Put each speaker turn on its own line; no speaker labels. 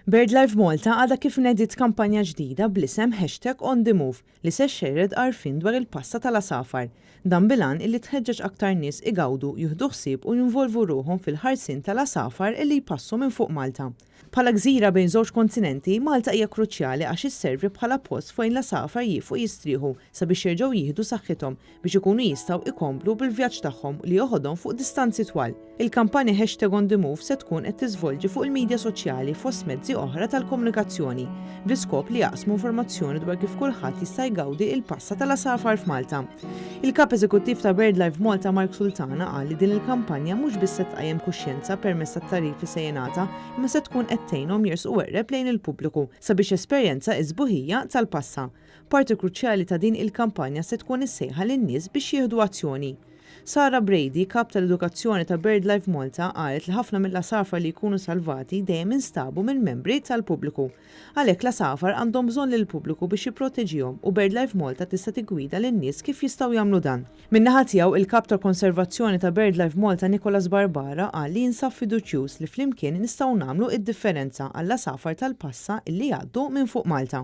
BirdLife Malta għadha kif nedit kampanja ġdida bl-isem #OnTheMove li se xxerred għarfien dwar il-passa tal-asafar. Dan bilan illi tħeġġeġ aktar nies igawdu jieħdu ħsieb u jinvolvu ruhom fil-ħarsien tal-asafar illi jpassu minn fuq Malta. Bħala gżira bejn żewġ kontinenti, Malta hija kruċjali għax isservi bħala post fejn l-asafar jieqfu jistrieħu sabiex jerġgħu jieħdu saħħithom biex ikunu jistgħu ikomplu bil-vjaġġ tagħhom li joħodhom fuq distanzi twal. Il-kampanja #OnTheMove se tkun qed tiżvolġi fuq il-midja soċjali fost mezzi oħra tal-komunikazzjoni bl-iskop li jaqsmu informazzjoni dwar kif kulħadd jista' jgawdi il-passa tal-asafar f'Malta. Il-kap eżekuttiv ta' BirdLife Malta Mark Sultana qal li din il-kampanja mhux biss se tqajjem kuxjenza permezz tat-tarif li se jingħata, imma se tkun qed tgħinhom jersqu weqreb lejn il-pubbliku sabiex esperjenza s-sbuħija tal-passa. Parti kruċjali ta' din il-kampanja se tkun issejħa lin-nies biex jieħdu azzjoni. Sara Brady, kap tal-edukazzjoni ta' BirdLife Malta, qalet li ħafna mill-asafar li jkunu salvati dejjem instabu minn membri tal-pubbliku. Għalhekk l-asafar għandhom bżonn lill-pubbliku biex jipproteġihom u BirdLife Malta tista' tiggwida lin-nies kif jistgħu jagħmlu dan. Min-naħa tiegħu il-kap tal-konservazzjoni ta' BirdLife Malta Nicholas Barbara qal li jinsab fiduċjuż li flimkien nistgħu nagħmlu id-differenza għall-asafar tal-passa illi jgħaddu minn fuq Malta.